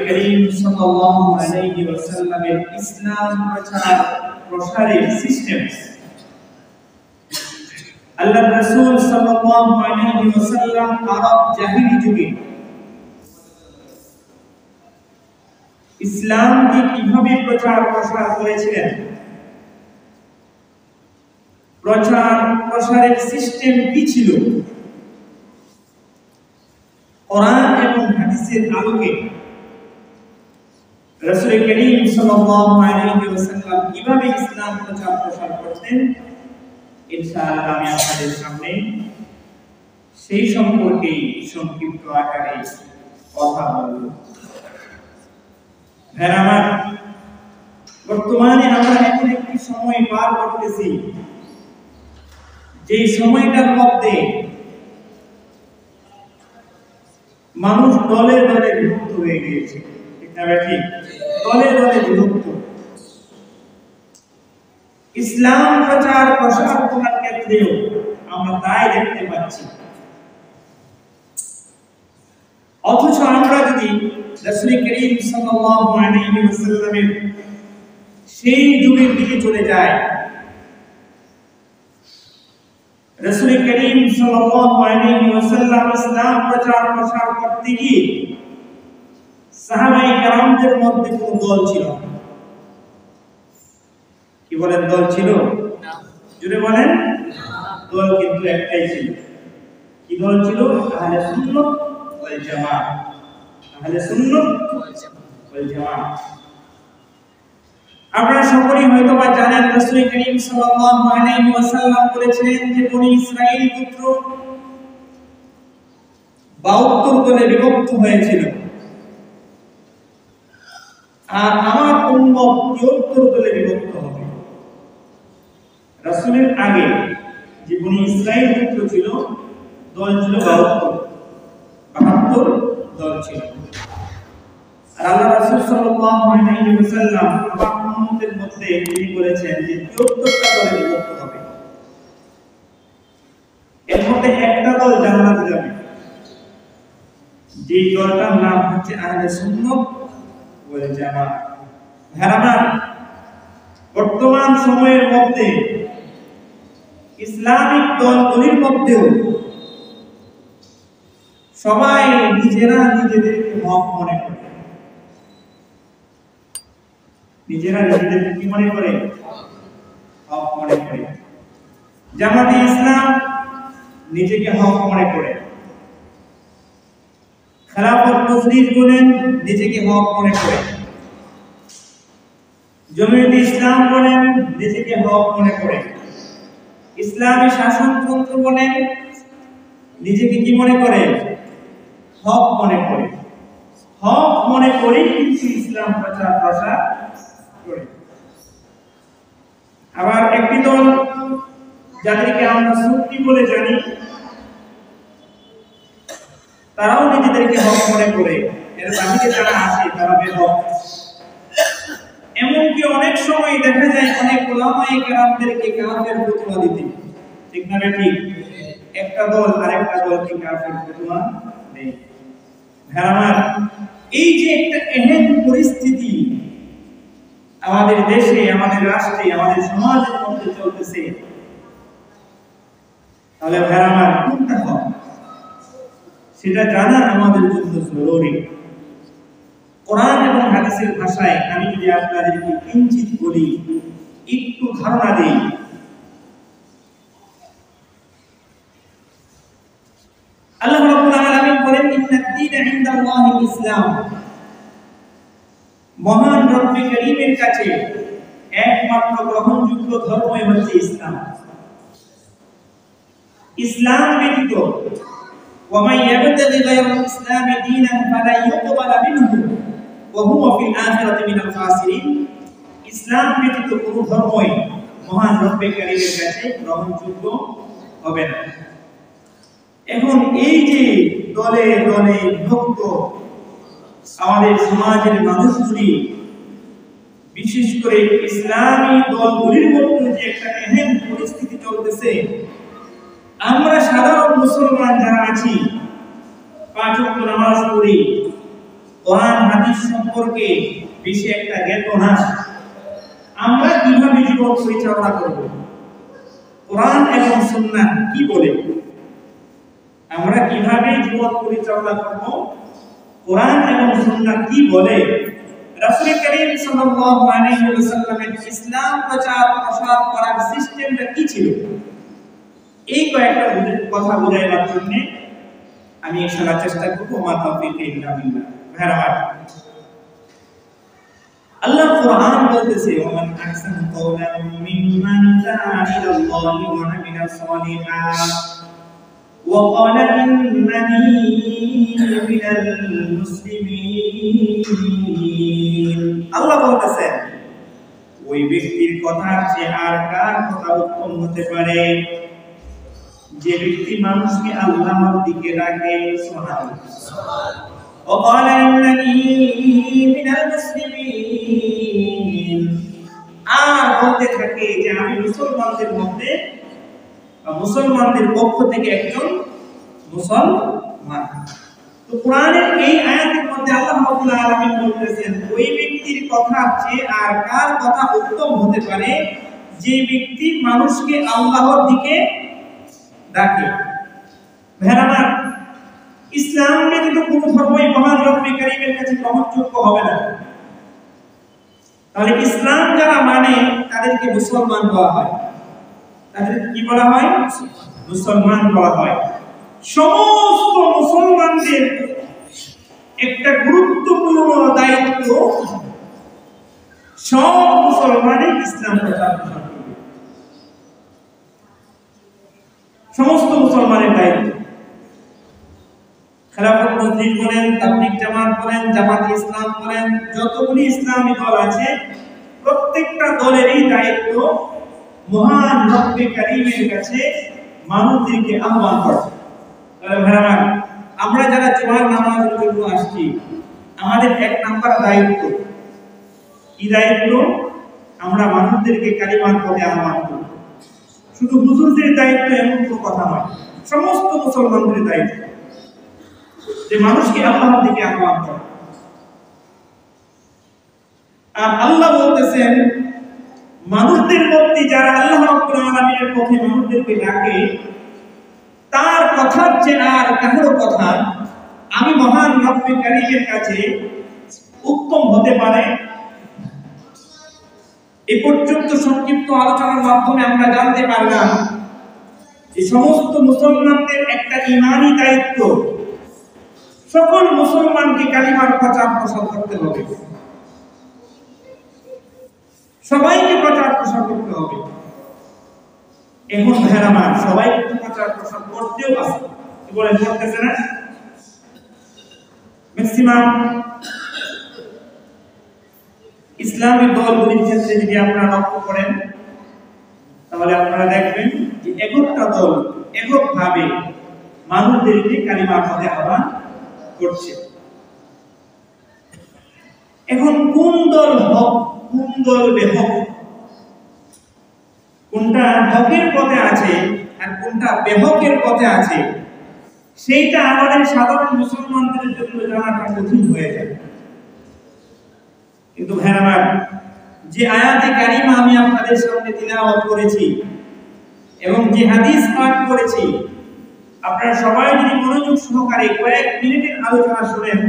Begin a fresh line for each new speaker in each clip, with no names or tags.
করিম সাল্লাল্লাহু আলাইহি ওয়াসাল্লামের ইসলাম প্রচার প্রসারের সিস্টেম আল্লাহর রাসূল সাল্লাল্লাহু আলাইহি ওয়াসাল্লাম আরব জাহিলি যুগে ইসলামকে কিভাবে প্রচার প্রসার করেছিলেন, প্রচার প্রসারের সিস্টেম কি ছিল, কোরআন এবং হাদিসের আলোকে রাসূল করিম সাল্লাল্লাহু আলাইহি ওয়াসাল্লাম কিভাবে ইসলাম প্রচার প্রসার করতেন, ইনশাআল্লাহ আমি আপনাদের সামনে সেই সম্পর্কে সংক্ষিপ্ত আকারে কথা বলব। ভাইরা, বর্তমানে আমরা এমন একটি সময় পার করতেছি যে সময়টার মধ্যে মানুষ দলে দলে বিভক্ত হয়ে গিয়েছে। ঠিক না ঠিক? দলে দলে বিভক্ত। ইসলাম প্রচার প্রসার করার ক্ষেত্রেও আমরা তাই দেখতে পাচ্ছি। অথচ আমরা যদি রাসূল করিম সাল্লাল্লাহু আলাইহি ওয়াসাল্লামের সেই যুগের দিকে চলে যাই, রাসূল করিম সাল্লাল্লাহু আলাইহি ওয়াসাল্লাম ইসলাম প্রচার প্রসার করতে গিয়ে সাহাবায়ে কেরামদের মধ্যে কোনো দল ছিল না। কি বলেন, দল ছিল না? জোরে বলেন। দল কিন্তু একটাই ছিল। কি দল ছিল? আহলে সুন্নাত ওয়াল জামাত। আহলে সুন্নাত ওয়াল জামাত। আপনারা সকলেই হয়তোবা জানেন রাসূল করিম সাল্লাল্লাহু আলাইহি ওয়াসাল্লাম বলেছিলেন যে বনি ইসরাঈল পুত্র 72 দলে বিভক্ত হয়েছিল, আর আমার উম্মত 73 দলে বিভক্ত হবে। রাসূলের আগে যে বনি ইসরাঈল পুত্র ছিল, দল ছিল 72 দল ছিল। আর আল্লাহ রাসূল সাল্লাল্লাহু আলাইহি ওয়াসাল্লাম আমার উম্মতের মধ্যে তিনি বলেছেন যে 74টা দলে বিভক্ত হবে। এর মধ্যে একটা দল জান্নাতে যাবে, যে দলটার নাম হচ্ছে আহলে সুন্নাত ওয়াল জামাত। ভাইরা, বর্তমান সময়ের মধ্যে ইসলামিক দলগুলির মধ্যেও সবাই নিজেরা নিজেদেরকে হক মনে করে। নিজেরা নিজেদেরকে কি মনে করে? হক মনে করে। জামাতে ইসলাম নিজেকে হক মনে করে। খেলাফত মজলিস বলেন নিজেকে হক মনে করে। জমিয়তে ইসলাম বলেন নিজেকে হক মনে করে। ইসলামী শাসনতন্ত্র বলেন নিজেকে কি মনে করে? হক মনে করে। হক মনে করে কিন্তু ইসলাম প্রচার প্রসার করে। আবার একটি দল যাদেরকে আমরা সুন্নি বলে জানি, তারাও নিজেদেরকে হক মনে করে। এর বাহিরে যারা আছে তারা বেহক। এমনকি অনেক সময় দেখা যায় অনেক উলামায়ে কেরামদেরকে কাফের ফতোয়া দিতে। ঠিক না ঠিক? একটা দল আরেকটা দলকে কাফের ফতোয়া দেয়। ভাইরা, এই যে একটা এহেন পরিস্থিতি আমাদের দেশে, আমাদের রাষ্ট্রে, আমাদের সমাজের মধ্যে চলতেছে, তাহলে ভাইরা কোনটা হক সেটা জানা আমাদের জন্য জরুরি। কোরআন এবং হাদিসের ভাষায় আমি যদি আপনাদেরকে কিঞ্চিত বলি, একটু ধারণা দেই, আল্লাহ রাব্বুল আলামিন বলেন ইন্নাদ দীনা ইনদাল্লাহিল ইসলাম। মহান রব্বে করিমের কাছে একমাত্র গ্রহণযোগ্য ধর্মই হচ্ছে ইসলাম। ইসলাম ব্যতীত ওয়া মান ইয়াবতাগি গায়রাল ইসলামি দীনান ফালা ইউকবালা মিনহু ওয়া হুয়া ফিল আখিরাতি মিনাল খাসিরিন। ইসলাম ব্যতীত কোনো ধর্মই মহান রব্বে করিমের কাছে গ্রহণযোগ্য হবে না। এখন এই যে দলে দলে বিভক্ত আমাদের সমাজের মানুষগুলি, বিশেষ করে ইসলামী দলগুলির মধ্যে যে একটা এহেন পরিস্থিতি চলতেছে, মুসলমান যারা আছি, 5 ওয়াক্ত নামাজ পড়ি, কোরআন হাদিস সম্পর্কে বেশি একটা জ্ঞাত না, আমরা কিভাবে জীবন পরিচালনা করব? কোরআন এবং সুন্নাহ কি বলে? আমরা কিভাবে জীবন পরিচালনা করব? কোরআন এবং সুন্নাহ কি বলে? রাসূল করিম সাল্লাল্লাহু আলাইহি ওয়াসাল্লামের ইসলাম প্রচার প্রসার করার সিস্টেমটা কি ছিল? এই কয়েকটা কথা বুঝাইবার জন্য আমি ইনশাআল্লাহ চেষ্টা করব। মা তাওফীক ইল্লা বিল্লাহ। ভাইরা, আল্লাহ কোরআন বলতেছে, ওমান আহসানু কাওলাম মিম্মান দাআ ইলাল্লাহি ওয়া আমিলা সালিহান ওয়া ক্বালা ইন্নানী মিনাল মুসলিমিন। আল্লাহ বলতেছেন, ওই ব্যক্তির কথা চেয়ে আর কার কথা উত্তম হতে পারে যে ব্যক্তি মানুষকে আল্লাহর দিকে ডাকে। সুবহানাল্লাহ। ওয়া ক্বালা ইন্নানী মিনাল মুসলিমিন, আর বলতে থাকে যে আমি মুসলমানদের মধ্যে বা মুসলমানদের পক্ষ থেকে একজন মুসলমান। তো কোরআনের এই আয়াতের মধ্যে আল্লাহ রাব্বুল আলামিন বলতেছেন, ওই ব্যক্তির কথা চেয়ে আর কার কথা উত্তম হতে পারে যে ব্যক্তি মানুষকে আল্লাহর দিকে ডাকে। ভাইরা, ইসলাম ব্যতীত কোনো ধর্মই মহান রব্বে কারীমের কাছে গ্রহণযোগ্য হবে না। তাহলে ইসলাম যারা মানে তাদেরকে মুসলমান বলা হয়। তাদের কি বলা হয়? মুসলমান বলা হয়। সমস্ত মুসলমানদের একটা গুরুত্বপূর্ণ দায়িত্ব, সব মুসলমানই ইসলাম প্রচার করবে। সমস্ত মুসলমানের দায়িত্ব। খেলাফত মসজিদ বলেন, তাবলীগ জামাত বলেন, জামাতে ইসলাম বলেন, যতগুলি ইসলামী দল আছে, প্রত্যেকটা দলেরই দায়িত্ব মহান রব্বে কারীমের কাছে মানুষদেরকে আহ্বান করা। তাহলে ভাইরা, আমরা যারা জুমার নামাজের জন্য আসছি, আমাদের 1 নাম্বার দায়িত্ব কি? দায়িত্ব আমরা মানুষদেরকে কালিমার পথে আহ্বান করব। শুধু হুজুরদের দায়িত্ব এমন কোনো কথা নয়, সমস্ত মুসলমানদের দায়িত্ব যে মানুষকে আল্লাহর দিকে আহ্বান করা। আর আল্লাহ বলতেছেন, মানুষদের মধ্যে যারা আল্লাহ রাব্বুল আলামিনের পথে মানুষদেরকে ডাকে, তার কথার চেয়ে আর কারো কথা আমি মহান রব্বে কারীমের কাছে উত্তম হতে পারে। এই পর্যন্ত সংক্ষিপ্ত আলোচনার মাধ্যমে আমরা জানতে পারলাম যে সমস্ত মুসলমানদের একটা ঈমানী দায়িত্ব, সকল মুসলমানকে কালিমার প্রচার প্রসার করতে হবে, সবাইকে প্রচার প্রসার করতে হবে। এখন ভাইরা, সবাই কিন্তু প্রচার প্রসার করতেও আছে, কি বলে করতেছে না? ম্যাক্সিমাম ইসলামী দলগুলির ক্ষেত্রে যদি আপনারা লক্ষ্য করেন, তাহলে আপনারা দেখবেন যে 11টা দল এককভাবে মানুষদেরকে কালিমার পথে আহ্বান করছে। এখন কোন দল হক, কোন দল বেহক, কোনটা হকের পথে আছে আর কোনটা বেহকের পথে আছে, সেইটা আমাদের সাধারণ মুসলমানদের জন্য জানাটা কঠিন হয়ে যায়। কিন্তু ভাইরা, যে আয়াতে কারিমা আমি আপনাদের সামনে তিলাওয়াত করেছি এবং যে হাদিস পাঠ করেছি, আপনারা সবাই যদি মনোযোগ সহকারে কয়েক মিনিটের আলোচনা শুনেন,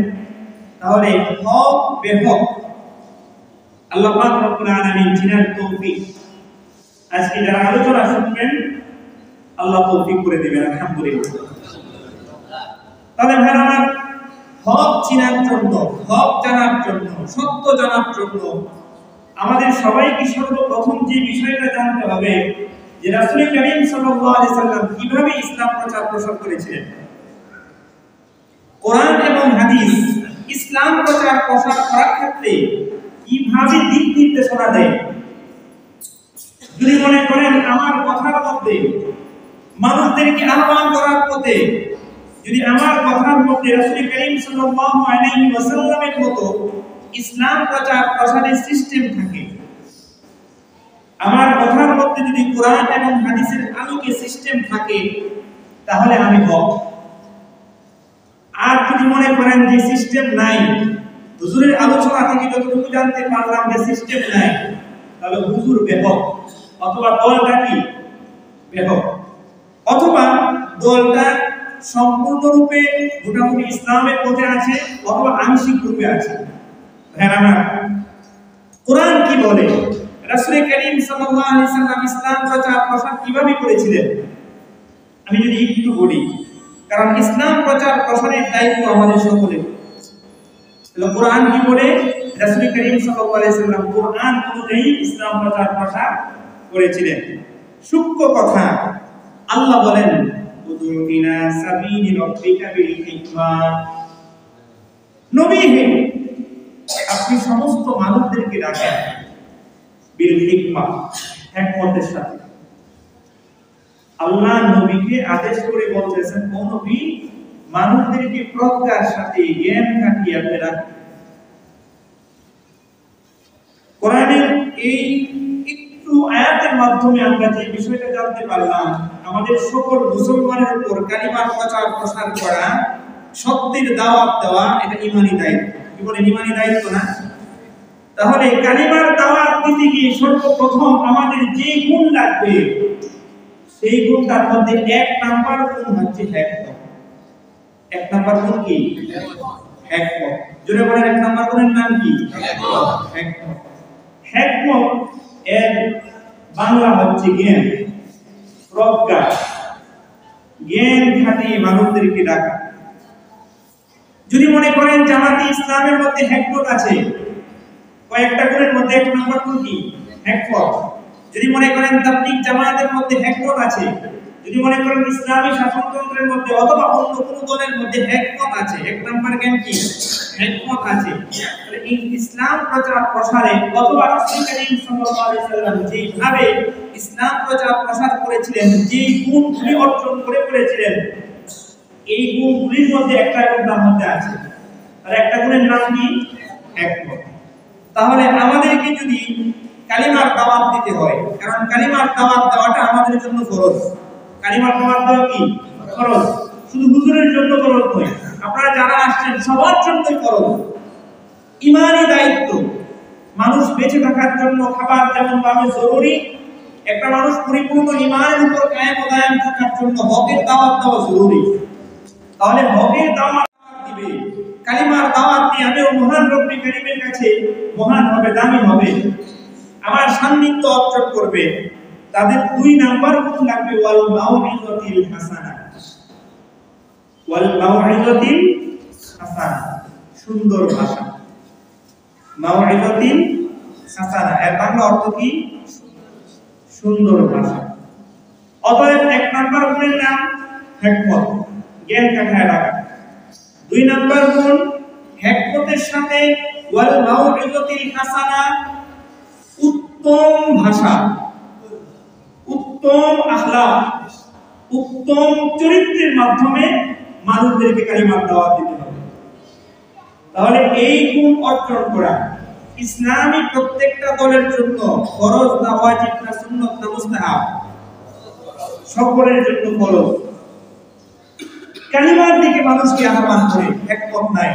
তাহলে হক বেহক আল্লাহ পাক রব্বুল আলামিন চিনার তৌফিক, আজকে যারা আলোচনা শুনবেন আল্লাহ তৌফিক করে দিবেন, আলহামদুলিল্লাহ। তাহলে ভাইরা, হক চিনার জন্য, হক জানার জন্য, সত্য জানার জন্য আমাদের সবাইকে সর্বপ্রথম যে বিষয়টা জানতে হবে যে রাসূল করিম সাল্লাল্লাহু আলাইহি সাল্লাম কিভাবে ইসলাম প্রচার প্রসার করেছিলেন। কোরআন এবং হাদিস ইসলাম প্রচার প্রসার করার ক্ষেত্রে কিভাবে দিক নির্দেশনা দেয়। যদি মনে করেন আমার কথার মধ্যে, মানুষদেরকে আহ্বান করার পথে যদি আমার কথার মধ্যে রাসূল করিম সাল্লাল্লাহু আলাইহি ওয়াসাল্লামের মতো ইসলাম প্রচার প্রসারের সিস্টেম থাকে, আমার কথার মধ্যে যদি কোরআন এবং হাদিসের আলোকে সিস্টেম থাকে, তাহলে আমি হক। যদি মনে করেন যে সিস্টেম নাই, হুজুরের আলোচনা থেকে যতটুকু জানতে পারলাম যে সিস্টেম নাই, তাহলে হুজুর বেহক, অথবা দলটা কি বেহক, অথবা দলটা সম্পূর্ণরূপে মোটামুটি ইসলামের পথে আছে, অথবা আংশিক রূপে আছে। কোরআন কি বলে? রাসূল করিম সাল্লাল্লাহু আলাইহি সাল্লাম ইসলাম প্রচার প্রসার কিভাবে করেছিলেন আমি যদি একটু বলি, কারণ ইসলাম প্রচার প্রসারের দায়িত্ব আমাদের সকলের। তাহলে কোরআন কি বলে? রাসূল করিম সাল্লাল্লাহু আলাইহি সাল্লাম কোরআন অনুযায়ী ইসলাম প্রচার প্রসার করেছিলেন। সূক্ষ্ম কথা, আল্লাহ বলেন উদু ইলা সাবিলি রাব্বিকা বিল হিকমা, নবী হে আপনি সমস্ত মানুষদেরকে ডাকেন বিল হিকমা, হিকমতের সাথে। আল্লাহ নবীকে আদেশ করে বলতেছেন, ও নবী মানুষদেরকে প্রজ্ঞার সাথে জ্ঞান খাটিয়ে আপনি রাখেন। কোরআনের এই একটু আয়াতের মাধ্যমে আমরা যে বিষয়টা জানতে পারলাম, আমাদের সকল মুসলমানের উপর কালিমার প্রচার প্রসার করা, সত্যের দাওয়াত দেওয়া, এটা ঈমানি দায়িত্ব। কি বলেন? ঈমানি দায়িত্ব না? তাহলে কালিমার দাওয়াত দিতে গিয়ে সর্বপ্রথম আমাদের যে গুণ লাগবে, সেই গুণটার মধ্যে এক নাম্বার গুণ হচ্ছে হিকমত। এক নাম্বার গুণ কি? হিকমত। জোরে বলেন, এক নাম্বার গুণের নাম কি? হিকমত। হিকমত, হিকমত এর বাংলা হচ্ছে জ্ঞান, প্রজ্ঞা। জ্ঞান খাটিয়ে মানুষদেরকে ডাকা। যদি মনে করেন জামাতে ইসলামের মধ্যে হিকমত আছে, কয়েকটা গুণের মধ্যে এক নাম্বার গুণ কি? হিকমত। যদি মনে করেন তাবলীগ জামাতের মধ্যে হিকমত আছে, যদি মনে করেন ইসলামী শাসনতন্ত্রের মধ্যে অথবা অন্য কোনো দলের মধ্যে হিকমত আছে, এক নাম্বার জ্ঞান কি? হিকমত আছে। তাহলে এই ইসলাম প্রচার প্রসারে অথবা রাসূল করিম সাল্লাল্লাহু আলাইহি সাল্লাম যেভাবে ইসলাম প্রচার প্রসার করেছিলেন, যে গুণগুলি অর্জন করেছিলেন, এই গুণগুলির মধ্যে একটা গুণের মধ্যে আছে। আর একটা গুণের নাম কি? হিকমত। তাহলে আমাদেরকে যদি কালিমার দাওয়াত দিতে হয়, কারণ কালিমার দাওয়াত দেওয়াটা আমাদের জন্য ফরজ। কালিমার দাওয়াত দেওয়া কি ফরজ? শুধু হুজুরের জন্য ফরজ নয়, আপনারা যারা আসছেন সবার জন্যই ফরজ। ঈমানি দায়িত্ব। মানুষ বেঁচে থাকার জন্য খাবার যেমন ভাবে জরুরি, একটা মানুষ পরিপূর্ণ ঈমানের উপর কায়েম ও দায়েম থাকার জন্য হকের দাওয়াত দেওয়া জরুরি। তাহলে হকের দাওয়াত দিবে, কালিমার দাওয়াত দিয়ে আমি মহান রব্বি কারীমের কাছে মহান হবে, দামি হবে, আমার সান্নিধ্য অর্জন করবে। তাদের দুই নাম্বার গুণ লাগবে, ওয়াল মাউইযাতিল হাসানা। ওয়াল মাউইযাতিল হাসানা, সুন্দর ভাষা। মাউইযাতিল হাসানা এর বাংলা অর্থ কি? সুন্দর ভাষা। অতএব এক নাম্বার গুণের নাম হিকমত, জ্ঞান কাঠায় রাখা। দুই নাম্বার গুণ হিকমতের সাথে ওয়াল মাউইযাতিল হাসানা, উত্তম ভাষা, উত্তম আখলাক, উত্তম চরিত্রের মাধ্যমে মানুষদেরকে কালিমার দাওয়াত দিতে হবে। তাহলে এই গুণ অর্জন করা ইসলামী প্রত্যেকটা দলের জন্য ফরজ না ওয়াজিব না সুন্নাত না মুস্তাহাব? সকলের জন্য ফরজ। কালিমার দিকে মানুষকে আহ্বান করে, হিকমত নাই,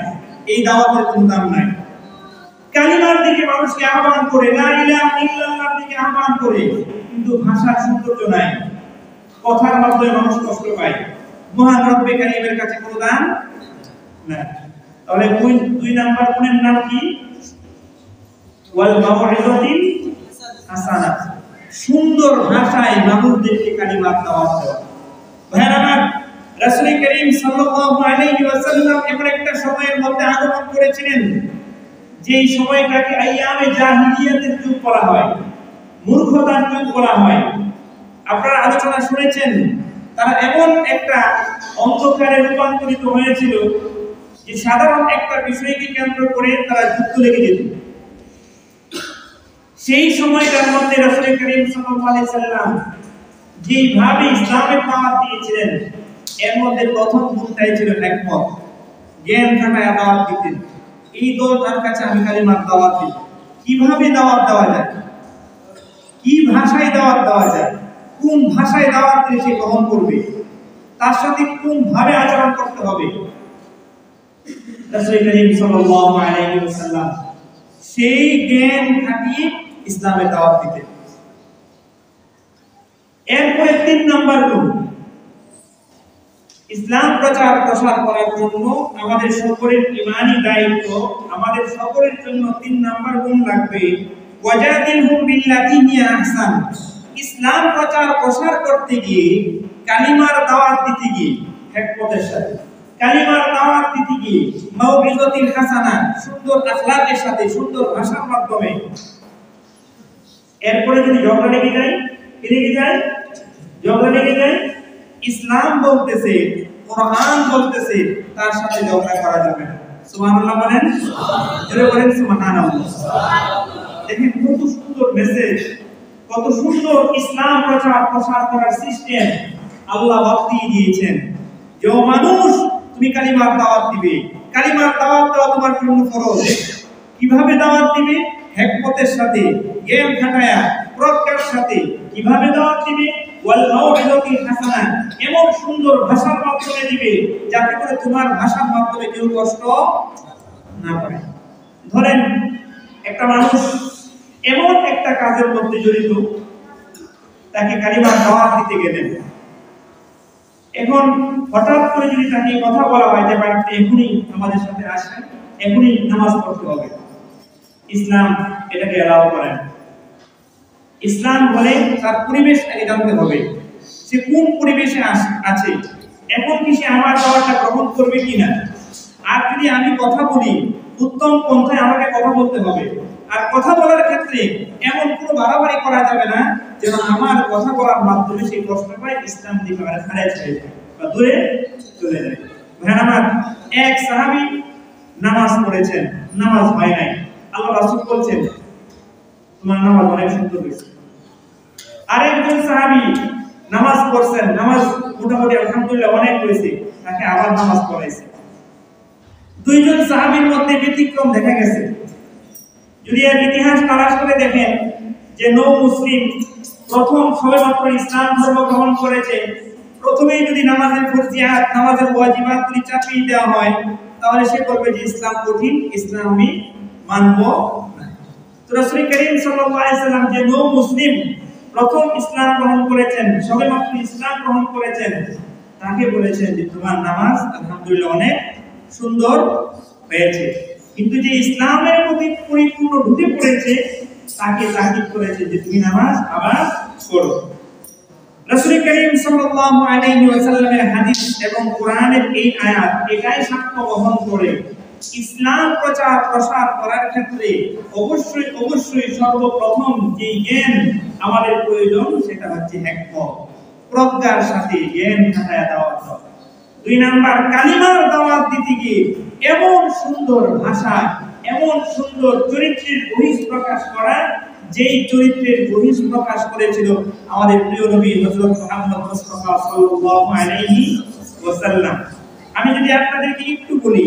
এই দাওয়াতের কোনো দাম নাই। কালিমার দিকে মানুষকে আহ্বান করে, লা ইলাহা ইল্লাল্লাহর দিকে আহ্বান করে, কিন্তু ভাষার সৌন্দর্য নাই, কথার মাধ্যমে মানুষ কষ্ট পায়, মহান রব্বে কারীমের কাছে কোনো দাম নাই। তাহলে দুই নাম্বার গুণের নাম কি? ওয়াল মাউইযাতিল হাসানা, সুন্দর ভাষায় মানুষদেরকে কালিমার দাওয়াত দেওয়া। ভাইরা আমার, রাসূল করিম সাল্লাল্লাহু আলাইহি ওয়াসাল্লাম এমন একটা সময়ের মধ্যে আগমন করেছিলেন, যেই সময়টাকে আইয়ামে জাহিলিয়াতের যুগ বলা হয়, মূর্খতার যুগ বলা হয়। আপনারা আলোচনা শুনেছেন, তারা এমন একটা অন্ধকারে রূপান্তরিত হয়েছিল যে সাধারণ একটা বিষয়কে কেন্দ্র করে তারা যুদ্ধ লেগে যেত। সেই সময়টার মধ্যে রাসূল করিম সাল্লাল্লাহু আলাইহি সাল্লাম যেভাবে ইসলামের দাওয়াত দিয়েছিলেন, এর মধ্যে প্রথম গুণটাই ছিল হিকমত, জ্ঞান থাকায় দাওয়াত দিতেন। এই দলটার কাছে আমি কালিমার দাওয়াত দিই। কিভাবে দাওয়াত দেওয়া যায়, কি ভাষায় দাওয়াত দেওয়া যায়, কোন ভাষায় দাওয়াত দিলে সে গ্রহণ করবে, তার সাথে কোন ভাবে আচরণ করতে হবে, রাসূল করিম সাল্লাল্লাহু আলাইহি ওয়াসাল্লাম সেই জ্ঞান খাটিয়ে ইসলামের দাওয়াত দিতেন। এরপরে 3 নাম্বার গুণ, ইসলাম প্রচার প্রসার করার জন্য আমাদের সকলের ঈমানি দায়িত্ব, আমাদের সকলের জন্য 3 নাম্বার গুণ লাগবে। ওয়াজাদিলহুম বিল্লাতি হিয়া আহসান। ইসলাম প্রচার প্রসার করতে গিয়ে, কালিমার দাওয়াত দিতে গিয়ে হিকমতের সাথে, কালিমার দাওয়াত দিতে গিয়ে মাউইযাতিল হাসানা, সুন্দর আখলাকের সাথে, সুন্দর ভাষার মাধ্যমে। এরপরে যদি ঝগড়া লেগে যায়, ঝগড়া লেগে যায়, ইসলাম বলতেছে, কোরআন বলতেছে, তার সাথে ঝগড়া করা যাবে না। সুবহানাল্লাহ বলেন, জোরে বলেন সুবহানাল্লাহ। দেখেন কত সুন্দর মেসেজ, কত সুন্দর ইসলাম প্রচার প্রসার করার সিস্টেম আল্লাহ বাতিয়ে দিয়েছেন। যে মানুষ, তুমি কালিমার দাওয়াত দিবে, কালিমার দাওয়াত দেওয়া তোমার জন্য ফরজ। কিভাবে দাওয়াত দিবে? হিকমতের সাথে, জ্ঞান খাটায়া, প্রজ্ঞার সাথে। কিভাবে দাওয়াত দিবে? ওয়াল মাউইযাতিল হাসানা, এমন সুন্দর ভাষার মাধ্যমে দিবে যাতে করে তোমার ভাষার মাধ্যমে কেউ কষ্ট না পায়। ধরেন একটা মানুষ এমন একটা কাজের মধ্যে জড়িত, তাকে কালিমার দাওয়াত দিতে গেলেন। এখন হঠাৎ করে যদি তাকে কথা বলা হয় যে ভাই আপনি এখনই আমাদের সাথে আসেন, এখনই নামাজ পড়তে হবে, ইসলাম এটাকে এলাও করেন। ইসলাম বলে তার পরিবেশ আগে জানতে হবে, সে কোন পরিবেশে আছে, এখন কি সে আমার দাওয়াতটা গ্রহণ করবে কিনা। আর যদি আমি কথা বলি, উত্তম পন্থায় আমাকে কথা বলতে হবে। আর কথা বলার ক্ষেত্রে এমন কোনো বাড়াবাড়ি করা যাবে না যেন আমার কথা বলার মাধ্যমে সেই কষ্ট পায়, ইসলাম থেকে খারেজ হয়ে যায় বা দূরে চলে যায়। ভাই আমার, এক সাহাবী নামাজ পড়েছেন, নামাজ হয় নাই। আল্লাহ রাসূল বলছেন তোমার নামাজ অনেক সুন্দর হয়েছে। আরেকজন সাহাবী নামাজ পড়ছেন, নামাজ মোটামুটি আলহামদুলিল্লাহ অনেক হয়েছে, তাকে আবার নামাজ পড়াইছে। দুইজন সাহাবীর মধ্যে ব্যতিক্রম দেখা গেছে। যদি এর ইতিহাস তালাশ করে দেখেন যে নৌ মুসলিম প্রথম সবেমাত্র ইসলাম ধর্ম গ্রহণ করেছে, প্রথমেই যদি নামাজের ফরজিয়াত, নামাজের ওয়াজিবাতগুলি চাপিয়ে দেওয়া হয়, তাহলে সে বলবে যে ইসলাম কঠিন, ইসলাম আমি মানব না। তো রাসূল করিম সাল্লাল্লাহু আলাইহি সাল্লাম যে নৌ মুসলিম প্রথম ইসলাম গ্রহণ করেছেন, সবেমাত্র ইসলাম গ্রহণ করেছেন, তাকে বলেছেন যে তোমার নামাজ আলহামদুলিল্লাহ অনেক সুন্দর হয়েছে। কিন্তু যে ইসলামের প্রতি পরিপূর্ণ ঢুকে পড়েছে, তাকে তাকিদ করেছে যে তুমি নামাজ আবার পড়ো। রাসূল করিম সাল্লাল্লাহু আলাইহি ওয়াসাল্লামের হাদিস এবং কোরআনের এই আয়াত এটাই সাক্ষ্য বহন করে, ইসলাম প্রচার প্রসার করার ক্ষেত্রে অবশ্যই সর্বপ্রথম যে জ্ঞান আমাদের প্রয়োজন সেটা হচ্ছে হিকমত, প্রজ্ঞার সাথে জ্ঞান খাটায়া দাওয়াত দেওয়া। 2 নাম্বার, কালিমার দাওয়াত দিতে গিয়ে এমন সুন্দর ভাষা, এমন সুন্দর চরিত্রের বহিঃপ্রকাশ করা, যেই চরিত্রের বহিঃপ্রকাশ করেছিল আমাদের প্রিয় নবী হযরত মুহাম্মদ মুস্তাফা সাল্লাল্লাহু আলাইহি ওয়াসাল্লাম। আমি যদি আপনাদেরকে একটু বলি,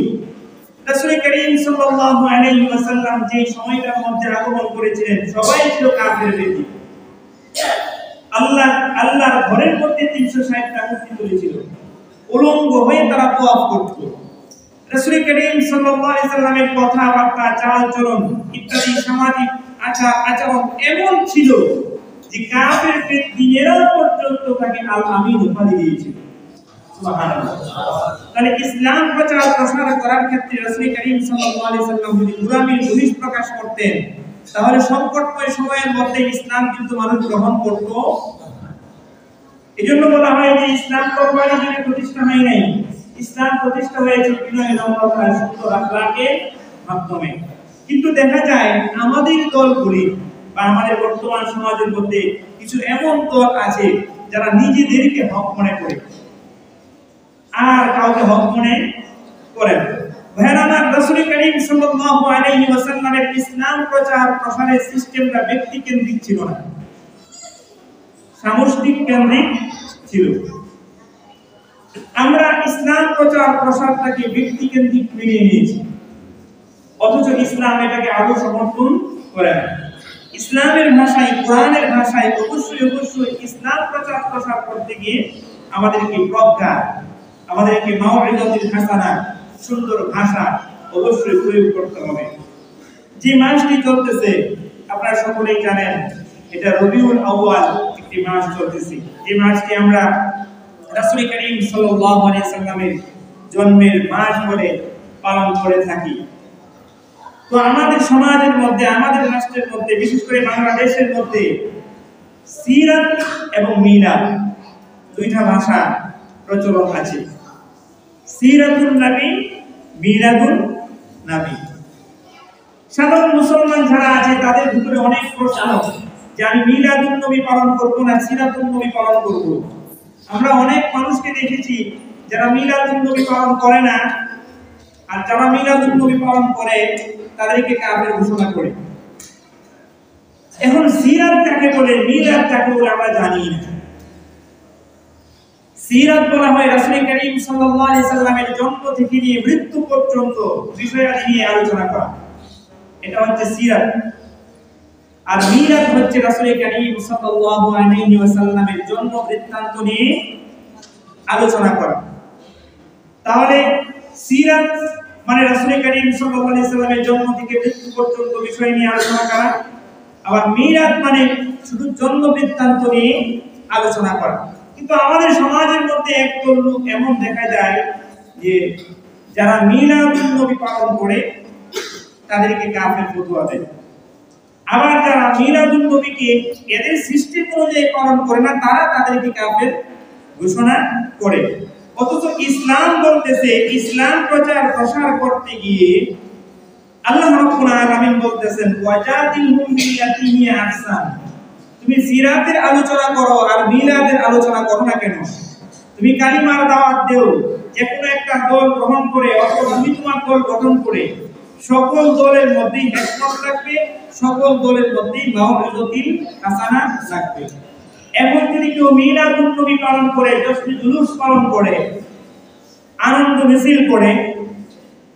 রাসূল করিম সাল্লাল্লাহু আলাইহি ওয়াসাল্লাম যে সময়টার মধ্যে আগমন করেছিলেন, সবাই ছিল কাফের বেদি। আল্লাহর ঘরের মধ্যে 360টা মূর্তি তুলেছিল, উলঙ্গ হয়ে তারা তওয়াফ করত। রাসূল করিম সাল্লাল্লাহু আলাইহি সাল্লামের কথাবার্তা, চালচলন ইত্যাদি সামাজিক আচরণ এমন ছিল যে কাফের বেদিনেরা পর্যন্ত তাকে আল আমিন উপাধি দিয়েছিল। সুবহানাল্লাহ। তাহলে ইসলাম প্রচার প্রসার করার ক্ষেত্রে রাসূল করিম সাল্লাল্লাহু আলাইহি সাল্লাম যদি গোলামীর বহিঃপ্রকাশ করতেন, তাহলে সংকটময় সময়ের মধ্যে ইসলাম কিন্তু মানুষ গ্রহণ করত। এজন্য বলা হয় যে ইসলাম তরবারি দিয়ে প্রতিষ্ঠা হয় নাই, ইসলাম প্রতিষ্ঠা হয়েছে বিনয়, নম্রতা, সুন্দর আখলাকের মাধ্যমে। কিন্তু দেখা যায় আমাদের দলগুলি বা আমাদের বর্তমান সমাজের মধ্যে কিছু এমন দল আছে যারা নিজেদেরকে হক মনে করে আর কাউকে হক মনে করে না। ভাইরা, রাসূল করিম সাল্লাল্লাহু আলাইহি ওয়াসাল্লামের ইসলাম প্রচার প্রসারের সিস্টেমটা ব্যক্তি কেন্দ্রিক ছিল না, সামষ্টিক কেন্দ্রিক ছিল। আমরা ইসলাম প্রচার প্রসারটাকে ব্যক্তি কেন্দ্রিক মেনে নিয়েছি, অথচ ইসলাম এটাকে আরো সমর্থন করে না। ইসলামের ভাষায়, কোরআনের ভাষায় অবশ্যই ইসলাম প্রচার প্রসার করতে গিয়ে আমাদেরকে প্রজ্ঞা, আমাদেরকে মাউইযাতুল হাসানা, সুন্দর ভাষা অবশ্যই প্রয়োগ করতে হবে। যে মাসটি চলতেছে আপনারা সকলেই জানেন, এটা রবিউল আউয়াল একটি মাস চলতেছে। এই মাসটি আমরা রাসূল করিম সাল্লাল্লাহু আলাইহি সাল্লামের জন্মের মাস বলে পালন করে থাকি। তো আমাদের সমাজের মধ্যে, আমাদের রাষ্ট্রের মধ্যে, বিশেষ করে বাংলাদেশের মধ্যে সিরাত এবং মিলাদ দুইটা ভাষা প্রচলন আছে। সিরাতুন নবী, মিলাদুন নবী। সাধারণ মুসলমান যারা আছে তাদের ভিতরে অনেক প্রশ্ন যে আমি মিলাদুন নবী পালন করব না সিরাতুন নবী পালন করব। আমরা অনেক মানুষকে দেখেছি যারা মিলাদুন নবী পালন করে না, আর যারা মিলাদুন নবী পালন করে তাদেরকে কাফের ঘোষণা করে। এখন সিরাত কাকে বলে, মিলাদ কাকে বলে আমরা জানি না। সিরাত বলা হয় রাসূল করিম সাল্লাল্লাহু আলাইহি সাল্লামের জন্ম থেকে নিয়ে মৃত্যু পর্যন্ত বিষয়াদি নিয়ে আলোচনা করা, এটা হচ্ছে সিরাত। আর মিলাদ হচ্ছে রাসূল করিম সাল্লাল্লাহু আলাইহি ওয়াসাল্লামের জন্ম বৃত্তান্ত নিয়ে আলোচনা করা। তাহলে সিরাত মানে রাসূল করিম সাল্লাল্লাহু আলাইহি সাল্লামের জন্ম থেকে মৃত্যু পর্যন্ত বিষয় নিয়ে আলোচনা করা, আবার মিলাদ মানে শুধু জন্ম বৃত্তান্ত নিয়ে আলোচনা করা। কিন্তু আমাদের সমাজের মধ্যে একদল লোক এমন দেখা যায় যে যারা মিলাদুন নবী পালন করে তাদেরকে কাফের ফতোয়া দেয়, আবার যারা মিলাদুন নবীকে এদের সিস্টেম অনুযায়ী পালন করে না তারা তাদেরকে কাফের ঘোষণা করে। অথচ ইসলাম বলতেছে, ইসলাম প্রচার প্রসার করতে গিয়ে আল্লাহ রাব্বুল আলামিন বলতেছেন ওয়াজাদিলহুম বিল্লাতি হিয়া আহসান। তুমি সিরাতের আলোচনা করো আর মিলাদের আলোচনা করো না কেন? তুমি কালিমার দাওয়াত দেও, যে কোনো একটা দল গ্রহণ করে অথবা তুমি তোমার দল গঠন করে সকল দলের মধ্যেই হিকমত থাকবে, সকল দলের মধ্যেই মাউইজাতুল হাসানা থাকবে। এখন যদি কেউ মিলাদুন নবী পালন করে, জশ্ন জুলুস পালন করে, আনন্দ মিছিল করে,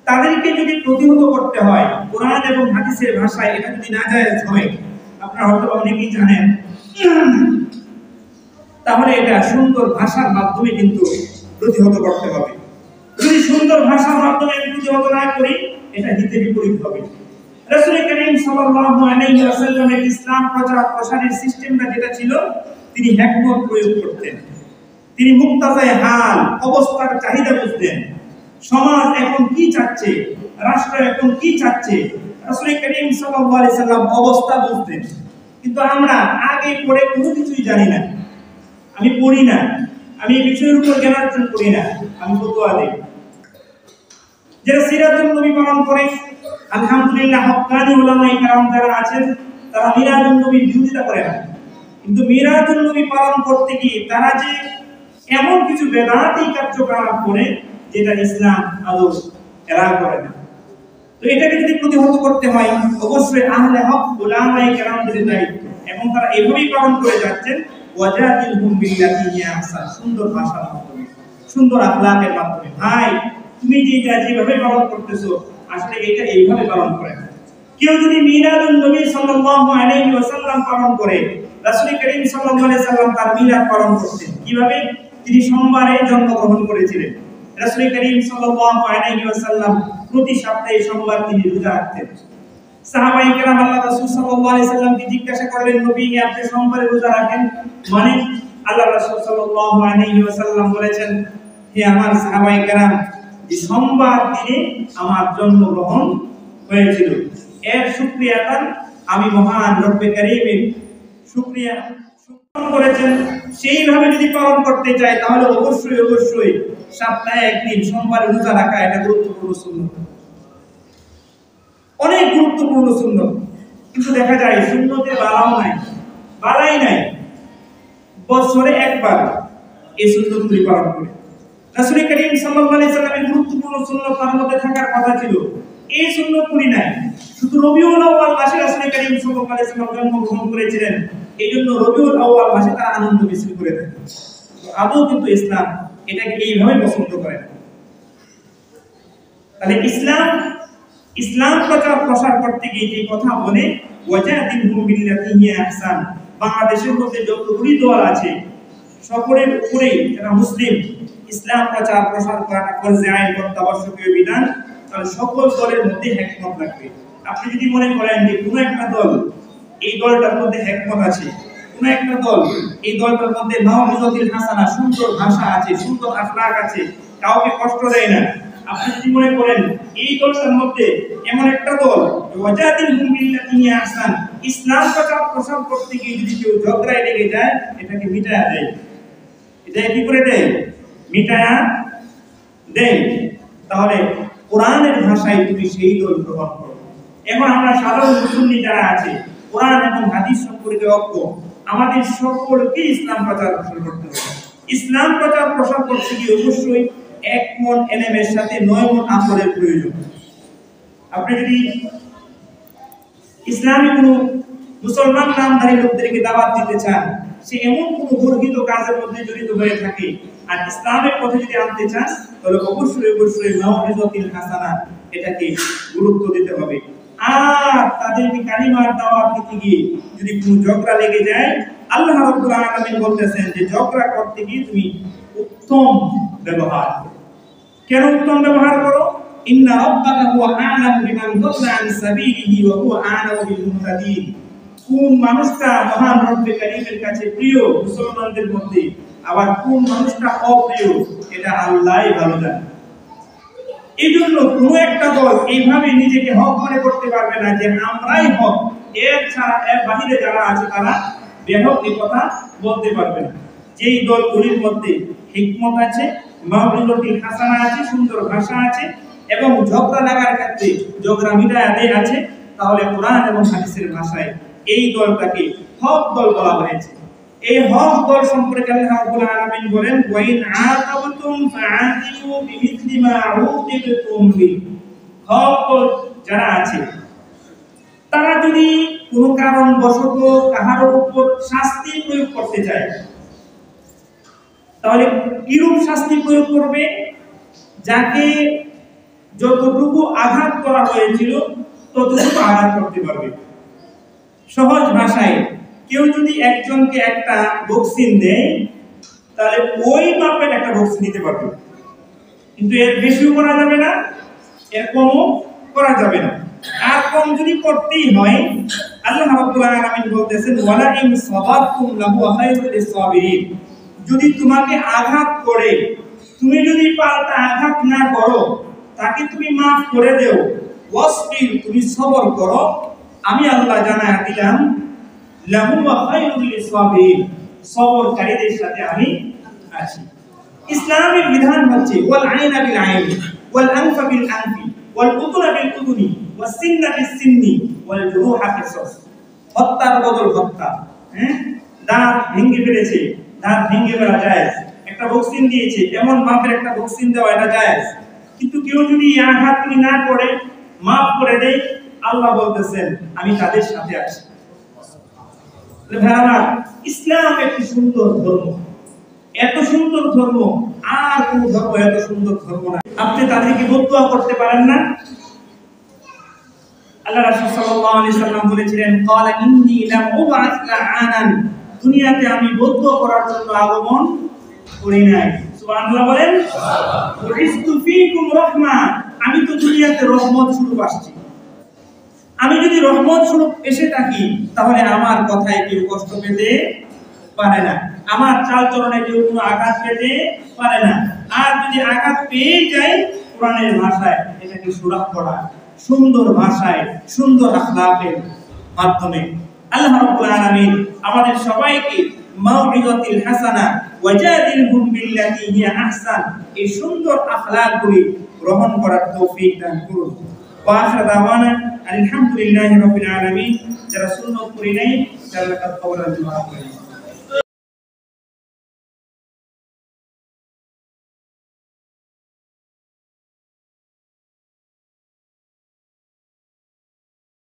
তাদেরকে যদি প্রতিহত করতে হয় কোরআন এবং হাদিসের ভাষায়, এটা যদি নাজায়েজ হয়, আপনারা হয়তো অনেকেই জানেন, তাহলে এটা সুন্দর ভাষার মাধ্যমে কিন্তু প্রতিহত করতে হবে। যদি সুন্দর ভাষার মাধ্যমে প্রতিহত না করি এটা হিতে বিপরীত হবে। রাসূল করিম সাল্লাল্লাহু আলাইহি ওয়াসাল্লামের ইসলাম প্রচার প্রসারের সিস্টেমটা যেটা ছিল, তিনি হিকমত প্রয়োগ করতেন। তিনি মুক্তাজায়ে হাল, অবস্থার চাহিদা বুঝতেন। সমাজ এখন কি চাচ্ছে, রাষ্ট্র এখন কি চাচ্ছে, রাসূল করিম সাল্লাল্লাহু আলাইহি সাল্লাম অবস্থা বুঝতেন। কিন্তু আমরা আগে পড়ে কোনো কিছুই জানি না, আমি পড়ি না, আমি এই বিষয়ের উপর জ্ঞান অর্জন করি না, আমি ফতোয়া দেই। যারা সিরাতুন নবী পালন করে, আলহামদুলিল্লাহ হক্কানি উলামায়ে কেরাম যারা আছেন তারা মিলাদুন নবীর বিরোধিতা করে না। কিন্তু মিলাদুন নবী পালন করতে গিয়ে তারা যে এমন কিছু বেদাতি কার্যকলাপ করে যেটা ইসলাম আদৌ এলাও করে না। তো এটাকে যদি প্রতিহত করতে হয় অবশ্যই আহলে হক উলামায়ে কেরামদের দায়িত্ব, এবং তারা এভাবেই পালন করে যাচ্ছেন ওয়াজাদিলহুম বিল্লাতি হিয়া আহসান, সুন্দর ভাষার মাধ্যমে, সুন্দর আখলাকের মাধ্যমে। ভাই তুমি যেভাবে পালন করতেছো আসলে এটা এইভাবে পালন করে না। কেউ যদি মিলাদুন নবী সাল্লাল্লাহু আলাইহি ওয়াসাল্লাম পালন করে, রাসূল করিম সাল্লাল্লাহু আলাইহি সাল্লাম তার মিলাদ পালন করতেন কিভাবে? তিনি সোমবারে জন্মগ্রহণ করেছিলেন। রাসূল করিম সাল্লাল্লাহু আলাইহি ওয়াসাল্লাম প্রতি সপ্তাহে সোমবার তিনি রোজা রাখতেন। সাহাবায়ে কেরাম আল্লাহ রাসূল সাল্লাল্লাহু আলাইহি সাল্লামকে জিজ্ঞাসা করলেন, নবী আপনি সোমবারে রোজা রাখেন মানে? আল্লাহ রাসূল সাল্লাল্লাহু আলাইহি ওয়াসাল্লাম বলেছেন, হে আমার সাহাবায়ে কেরাম, যে সোমবার দিনে আমার জন্মগ্রহণ হয়েছিল, এর শুকরিয়া আমি মহান রব্বে কারীমের শুকরিয়া করেছেন। সেইভাবে যদি পালন করতে চাই তাহলে অবশ্যই অবশ্যই সপ্তাহে একদিন সোমবার রোজা রাখা এটা গুরুত্বপূর্ণ সুন্নত, অনেক গুরুত্বপূর্ণ সুন্নত। কিন্তু দেখা যায় সুন্নতের বালাই নাই, বছরে একবার এই সুন্নতগুলি পালন করে। রাসূল করিম সাল্লাল্লাহু আলাইহি সাল্লামের গুরুত্বপূর্ণ সুন্নত তার মধ্যে থাকার কথা ছিল, এই সুন্নতগুলি নাই। শুধু রবিউল আউয়াল মাসে রাসূল করিম সাল্লাল্লাহু আলাইহি সাল্লাম জন্মগ্রহণ করেছিলেন, এইজন্য রবিউল আউয়াল মাসে তারা আনন্দ মিছিল করে থাকে। আদৌ কিন্তু ইসলাম এটাকে এইভাবে পছন্দ করে না। তাহলে ইসলাম প্রসার করতে গিয়ে যে কথা বলে ওয়াজাদিলহুম বিল্লাতি হিয়া আহসান, বাংলাদেশের মধ্যে যতগুলি দল আছে সকলের উপরেই যারা মুসলিম ইসলাম প্রচার প্রসার করাটা ফরজে আইন অত্যাবশ্যকীয় বিধান, তাহলে সকল দলের মধ্যে হিকমত লাগবে। আপনি যদি মনে করেন যে কোনো একটা দল এই দলটার মধ্যে হিকমত আছে, কোন একটা দল এই দলটার মধ্যে মাউইজাতুল হাসানা সুন্দর ভাষা আছে, সুন্দর আখলাক আছে, কাউকে কষ্ট দেয় না, আপনি যদি মনে করেন এই দলটার মধ্যে এমন একটা দল ওয়াজাদিলহুম বিল্লাতি হিয়া আহসান, ইসলাম প্রচার করতে গিয়ে যদি কেউ ঝগড়ায় লেগে যায় এটাকে মিটায়া দেয়, এটা কি করে দেয়? মিটায়া দেয়। তাহলে কোরআনের ভাষায় তুমি সেই দল গ্রহণ করো। এখন আমরা সাধারণ মুসলিম যারা আছে কোরআন এবং হাদিস সম্পর্কে অজ্ঞ, আমাদের সকলকে ইসলাম প্রচার প্রসার করতে হবে। ইসলাম প্রচার প্রসার করতে গিয়ে অবশ্যই 1 মন এলেমের সাথে 9 মন আমলের প্রয়োজন। আপনি যদি ইসলামী কোনো মুসলমান নামধারী লোকদেরকে দাওয়াত দিতে চান, সে এমন কোনো গর্হিত কাজের মধ্যে জড়িত হয়ে থাকে, আর ইসলামের পথে যদি আনতে চান তাহলে অবশ্যই মাউইজাতুল হাসানা এটাকে গুরুত্ব দিতে হবে। আর তাদেরকে কালিমার দাওয়াত দিতে গিয়ে যদি কোনো ঝগড়া লেগে যায়, আল্লাহ রাব্বুল আলামিন বলতেছেন যে ঝগড়া করতে গিয়ে তুমি উত্তম ব্যবহার করো। কেন উত্তম ব্যবহার করো? ইন্না রাব্বাকা হুয়া আ'লামু বিমান দাল্লা আন সাবিলিহি ওয়া হুয়া আ'লামু বিল মুহতাদিন। কোন মানুষটা মহান রব্বে কারীমের কাছে প্রিয় মুসলমানদের মধ্যে, আবার কোন মানুষটা অপ্রিয় এটা আল্লাহই ভালো জানে। এই জন্য কোনো একটা দল এইভাবে নিজেকে হক মনে করতে পারবে না যে আমরাই হক, এর ছাড়া এর বাহিরে যারা আছে তারা বেহক এই কথা বলতে পারবে না। যেই দলগুলির মধ্যে হিকমত আছে, মাউইজাতুল হাসানা আছে, সুন্দর ভাষা আছে এবং ঝগড়া লাগার ক্ষেত্রে ঝগড়া মিটায়া দেয় আছে, তাহলে কোরআন এবং হাদিসের ভাষায় এই দলটাকে হক দল বলা হয়েছে। এই হক দল সম্পর্কে আল্লাহ রাব্বুল আলামিন বলেন ওয়া ইন আতাবতুম ফাআতিবু বিমিথলি মা উতিবতুম বি। হক যারা আছে তারা যদি কোনো কারণ বশত কাহার উপর শাস্তি প্রয়োগ করতে চায়, তাহলে কিরূপ শাস্তি প্রয়োগ করবে? যাকে যতটুকু আঘাত করা হয়েছিল ততটুকু আঘাত করতে পারবে। সহজ ভাষায় কেউ যদি একজনকে একটা বক্সিং দেয় তাহলে ওই মাপের একটা বক্সিং দিতে পারবে, কিন্তু এর বেশিও করা যাবে না, এর কমও করা যাবে না। আর কম যদি করতেই হয়, আল্লাহ রাব্বুল আলামিন বলতেছেন ওয়ালা ইন সাবারতুম লাহু খায়রুল লিসাবিরিন। যদি তোমাকে আঘাত করে তুমি যদি পাল্টা আঘাত না করো, তাকে তুমি মাফ করে দেও, ওয়াসবির তুমি সবর করো, আমি আল্লাহ জানায়া দিলাম লাহু খায়রুল লিসাবিরিন, সবরকারীদের সাথে আমি আছি। ইসলামের বিধান হচ্ছে ওয়াল আইনা বিল আইনি ওয়াল আনফা বিল আনফি ওয়াল উযুনা বিল উযুনি ওয়াস সিন্না বিস সিন্নি ওয়াল জুরুহা কিসাস। হত্যার বদল হত্যা। দাঁত ভেঙে ফেলেছে, দাঁত ভেঙে ফেলা জায়েজ। একটা বক্সিং দিয়েছে, এমন মাপের একটা বক্সিং দেওয়া এটা জায়েজ। কিন্তু কেউ যদি আঘাত না করে মাফ করে দেয়, আল্লাহ বলতেছেন আমি তাদের সাথে আছি। ভাইরা, ইসলাম একটি সুন্দর ধর্ম, এত সুন্দর ধর্ম আর কোন ধর্ম এত সুন্দর ধর্ম না। আপনি তাদেরকে বদদুয়া করতে পারেন না? আল্লাহ রাসূল সাল্লাল্লাহু আলাইহি সাল্লাম বলেছিলেন ক্বালা ইন্নী লাম উবআস লাআনান, দুনিয়াতে আমি বদদুয়া করার জন্য আগমন করি নাই। সুবহানাল্লাহ বলেন। বুইস্তু ফীকুম রাহমা, আমি তো দুনিয়াতে রহমত স্বরূপ আসছি। আমি যদি রহমত স্বরূপ এসে থাকি তাহলে আমার কথায় কেউ কষ্ট পেতে পারে না, আমার চাল চলনে কেউ কোনো আঘাত পেতে পারে না। আর যদি আঘাত পেয়ে যায়, কোরআনের ভাষায় এটাকে সুরাহ করা, সুন্দর ভাষায় সুন্দর আখলাকের মাধ্যমে। আল্লাহ রাব্বুল আলামিন আমাদের সবাইকে মাউইজাতুল হাসানা ওয়াজাদিলহুম বিল্লাতি হিয়া আহসান এই সুন্দর আখলাকগুলি গ্রহণ করার তৌফিক দান করুন। ওয়া আখির দাওয়ানা আলহামদুলিল্লাহি রাব্বিল আলামিন। যারা সুন্নাত পড়ি নাই, যারা কবুল আল্লাহ।